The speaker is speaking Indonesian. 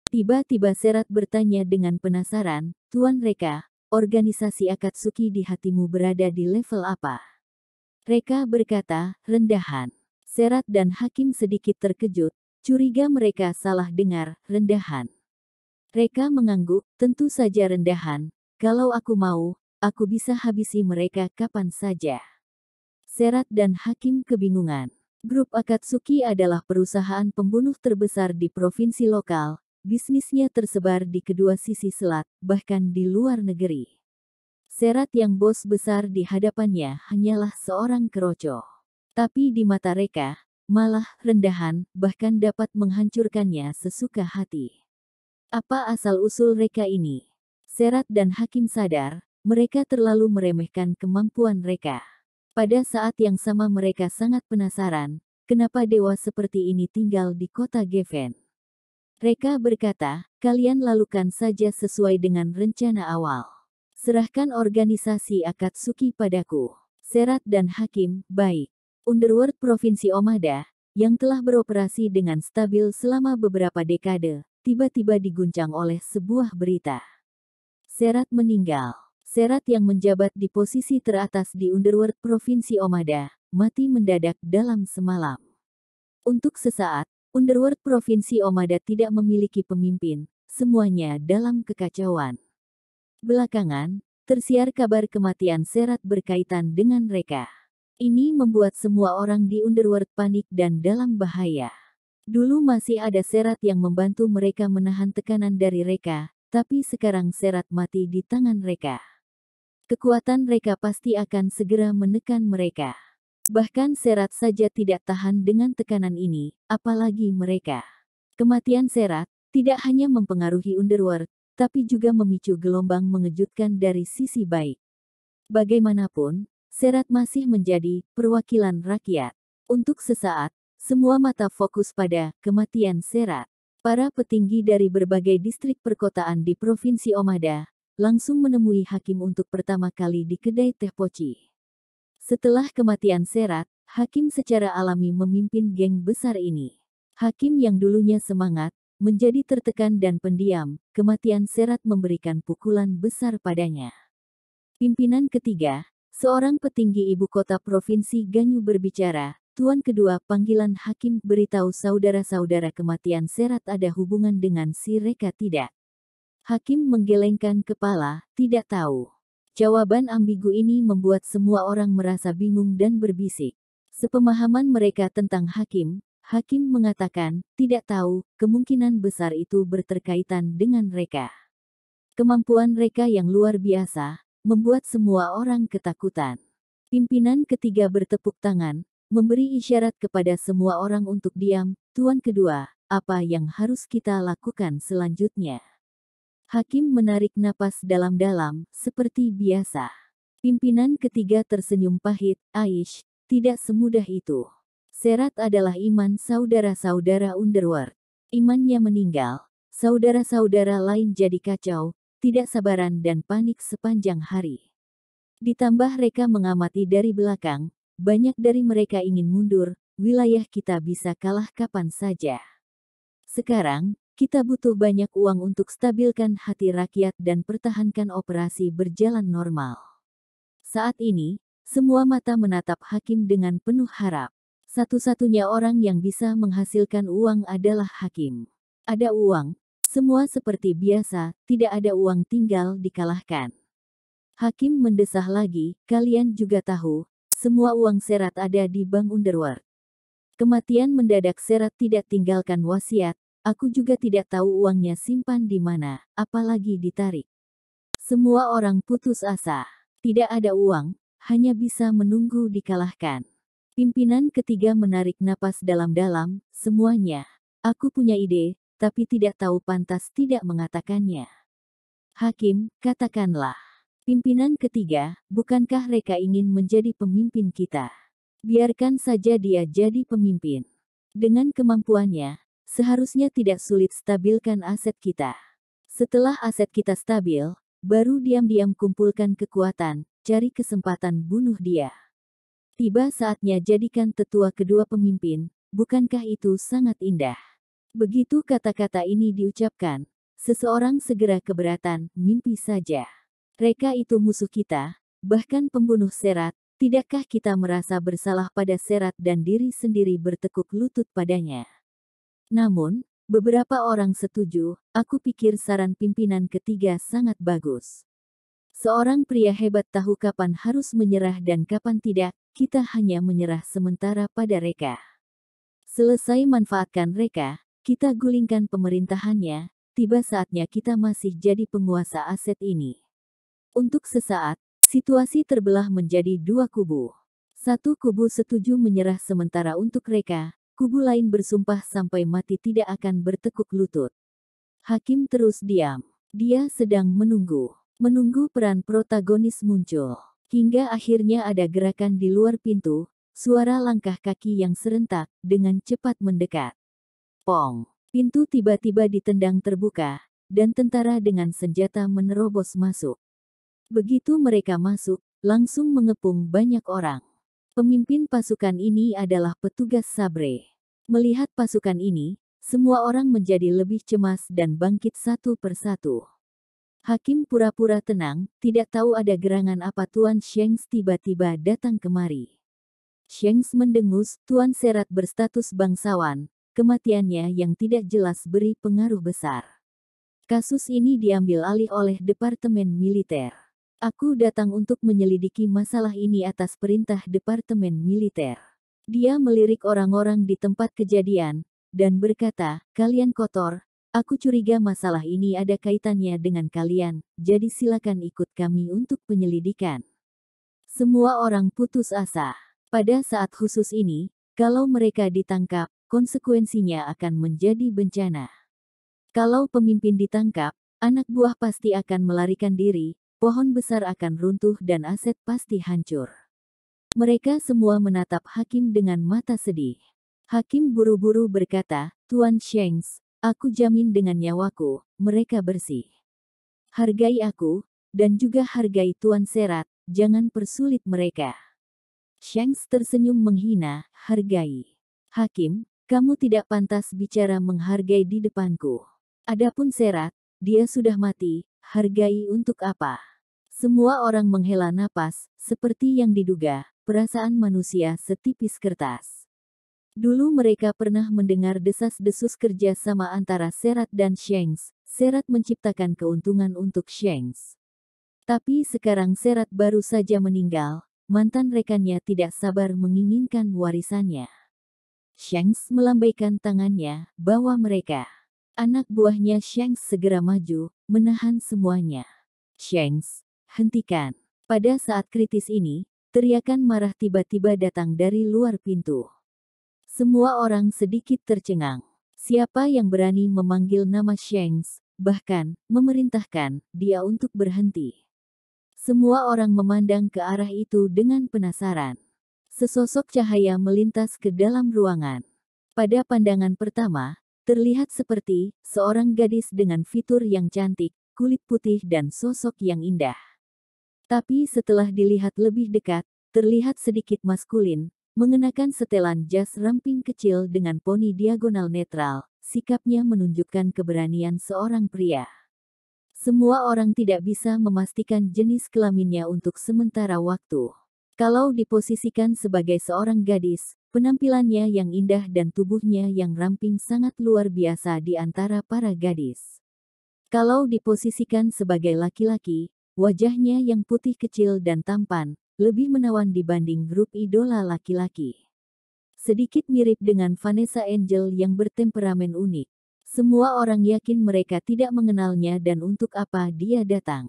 Tiba-tiba Serat bertanya dengan penasaran, Tuan Reka, organisasi Akatsuki di hatimu berada di level apa? Reka berkata, rendahan. Serat dan Hakim sedikit terkejut, curiga mereka salah dengar, rendahan. Reka mengangguk, tentu saja rendahan, kalau aku mau, aku bisa habisi mereka kapan saja. Serat dan Hakim kebingungan. Grup Akatsuki adalah perusahaan pembunuh terbesar di provinsi lokal, bisnisnya tersebar di kedua sisi selat, bahkan di luar negeri. Serat yang bos besar di hadapannya hanyalah seorang keroco. Tapi di mata Reka, malah rendahan, bahkan dapat menghancurkannya sesuka hati. Apa asal-usul Reka ini? Serat dan Hakim sadar, mereka terlalu meremehkan kemampuan Reka. Pada saat yang sama mereka sangat penasaran, kenapa dewa seperti ini tinggal di kota Geffen. Reka berkata, kalian lakukan saja sesuai dengan rencana awal. Serahkan organisasi Akatsuki padaku. Serat dan Hakim, baik. Underworld Provinsi Omada, yang telah beroperasi dengan stabil selama beberapa dekade, tiba-tiba diguncang oleh sebuah berita. Serat meninggal. Serat yang menjabat di posisi teratas di Underworld Provinsi Omada, mati mendadak dalam semalam. Untuk sesaat, Underworld Provinsi Omada tidak memiliki pemimpin, semuanya dalam kekacauan. Belakangan, tersiar kabar kematian Serat berkaitan dengan Reka. Ini membuat semua orang di Underworld panik dan dalam bahaya. Dulu masih ada Serat yang membantu mereka menahan tekanan dari Reka, tapi sekarang Serat mati di tangan Reka. Kekuatan Reka pasti akan segera menekan mereka. Bahkan Serat saja tidak tahan dengan tekanan ini, apalagi mereka. Kematian Serat tidak hanya mempengaruhi Underworld, tapi juga memicu gelombang mengejutkan dari sisi baik. Bagaimanapun, Serat masih menjadi perwakilan rakyat. Untuk sesaat, semua mata fokus pada kematian Serat. Para petinggi dari berbagai distrik perkotaan di Provinsi Omada langsung menemui Hakim untuk pertama kali di kedai teh poci. Setelah kematian Serat, Hakim secara alami memimpin geng besar ini. Hakim yang dulunya semangat, menjadi tertekan dan pendiam, kematian Serat memberikan pukulan besar padanya. Pimpinan ketiga, seorang petinggi ibu kota Provinsi Ganyu berbicara, Tuan kedua panggilan Hakim beritahu saudara-saudara kematian Serat ada hubungan dengan si Reka tidak. Hakim menggelengkan kepala, tidak tahu. Jawaban ambigu ini membuat semua orang merasa bingung dan berbisik. Sepemahaman mereka tentang Hakim, Hakim mengatakan, tidak tahu, kemungkinan besar itu berterkaitan dengan Reka. Kemampuan Reka yang luar biasa, membuat semua orang ketakutan. Pimpinan ketiga bertepuk tangan, memberi isyarat kepada semua orang untuk diam. Tuan kedua, apa yang harus kita lakukan selanjutnya? Hakim menarik napas dalam-dalam, seperti biasa. Pimpinan ketiga tersenyum pahit, Aish, tidak semudah itu. Serat adalah iman saudara-saudara Underworld. Imannya meninggal, saudara-saudara lain jadi kacau, tidak sabaran dan panik sepanjang hari. Ditambah Reka mengamati dari belakang, banyak dari mereka ingin mundur, wilayah kita bisa kalah kapan saja. Sekarang, kita butuh banyak uang untuk stabilkan hati rakyat dan pertahankan operasi berjalan normal. Saat ini, semua mata menatap Hakim dengan penuh harap. Satu-satunya orang yang bisa menghasilkan uang adalah Hakim. Ada uang, semua seperti biasa, tidak ada uang tinggal dikalahkan. Hakim mendesah lagi, kalian juga tahu, semua uang Serat ada di Bank Underworld. Kematian mendadak Serat tidak tinggalkan wasiat. Aku juga tidak tahu uangnya simpan di mana, apalagi ditarik. Semua orang putus asa. Tidak ada uang, hanya bisa menunggu dikalahkan. Pimpinan ketiga menarik napas dalam-dalam, semuanya. Aku punya ide, tapi tidak tahu pantas tidak mengatakannya. Hakim, katakanlah. Pimpinan ketiga, bukankah Reka ingin menjadi pemimpin kita? Biarkan saja dia jadi pemimpin. Dengan kemampuannya, seharusnya tidak sulit stabilkan aset kita. Setelah aset kita stabil, baru diam-diam kumpulkan kekuatan, cari kesempatan bunuh dia. Tiba saatnya jadikan tetua kedua pemimpin, bukankah itu sangat indah? Begitu kata-kata ini diucapkan, seseorang segera keberatan, mimpi saja. Reka itu musuh kita, bahkan pembunuh Serat. Tidakkah kita merasa bersalah pada Serat dan diri sendiri bertekuk lutut padanya? Namun, beberapa orang setuju, aku pikir saran pimpinan ketiga sangat bagus. Seorang pria hebat tahu kapan harus menyerah dan kapan tidak, kita hanya menyerah sementara pada Reka. Selesai manfaatkan Reka, kita gulingkan pemerintahannya, tiba saatnya kita masih jadi penguasa aset ini. Untuk sesaat, situasi terbelah menjadi dua kubu. Satu kubu setuju menyerah sementara untuk Reka, kubu lain bersumpah sampai mati tidak akan bertekuk lutut. Hakim terus diam. Dia sedang menunggu. Menunggu peran protagonis muncul. Hingga akhirnya ada gerakan di luar pintu, suara langkah kaki yang serentak, dengan cepat mendekat. Pong! Pintu tiba-tiba ditendang terbuka, dan tentara dengan senjata menerobos masuk. Begitu mereka masuk, langsung mengepung banyak orang. Pemimpin pasukan ini adalah petugas Sabre. Melihat pasukan ini, semua orang menjadi lebih cemas dan bangkit satu persatu. Hakim pura-pura tenang, tidak tahu ada gerangan apa Tuan Shanks tiba-tiba datang kemari. Shanks mendengus, Tuan Serat berstatus bangsawan, kematiannya yang tidak jelas beri pengaruh besar. Kasus ini diambil alih oleh Departemen Militer. Aku datang untuk menyelidiki masalah ini atas perintah Departemen Militer. Dia melirik orang-orang di tempat kejadian, dan berkata, kalian kotor, aku curiga masalah ini ada kaitannya dengan kalian, jadi silakan ikut kami untuk penyelidikan. Semua orang putus asa. Pada saat khusus ini, kalau mereka ditangkap, konsekuensinya akan menjadi bencana. Kalau pemimpin ditangkap, anak buah pasti akan melarikan diri, pohon besar akan runtuh dan aset pasti hancur. Mereka semua menatap Hakim dengan mata sedih. Hakim buru-buru berkata, Tuan Shanks, aku jamin dengan nyawaku, mereka bersih. Hargai aku, dan juga hargai Tuan Serat, jangan persulit mereka. Shanks tersenyum menghina, hargai. Hakim, kamu tidak pantas bicara menghargai di depanku. Adapun Serat, dia sudah mati, hargai untuk apa? Semua orang menghela napas, seperti yang diduga, perasaan manusia setipis kertas. Dulu mereka pernah mendengar desas-desus kerja sama antara Serat dan Shanks. Serat menciptakan keuntungan untuk Shanks. Tapi sekarang Serat baru saja meninggal, mantan rekannya tidak sabar menginginkan warisannya. Shanks melambaikan tangannya, bawa mereka. Anak buahnya Shanks segera maju, menahan semuanya. Shanks, hentikan. Pada saat kritis ini, teriakan marah tiba-tiba datang dari luar pintu. Semua orang sedikit tercengang. Siapa yang berani memanggil nama Shanks, bahkan memerintahkan dia untuk berhenti? Semua orang memandang ke arah itu dengan penasaran. Sesosok cahaya melintas ke dalam ruangan. Pada pandangan pertama, terlihat seperti seorang gadis dengan fitur yang cantik, kulit putih dan sosok yang indah. Tapi setelah dilihat lebih dekat, terlihat sedikit maskulin, mengenakan setelan jas ramping kecil dengan poni diagonal netral, sikapnya menunjukkan keberanian seorang pria. Semua orang tidak bisa memastikan jenis kelaminnya untuk sementara waktu. Kalau diposisikan sebagai seorang gadis, penampilannya yang indah dan tubuhnya yang ramping sangat luar biasa di antara para gadis. Kalau diposisikan sebagai laki-laki, wajahnya yang putih kecil dan tampan, lebih menawan dibanding grup idola laki-laki. Sedikit mirip dengan Vanessa Angel yang bertemperamen unik. Semua orang yakin mereka tidak mengenalnya dan untuk apa dia datang.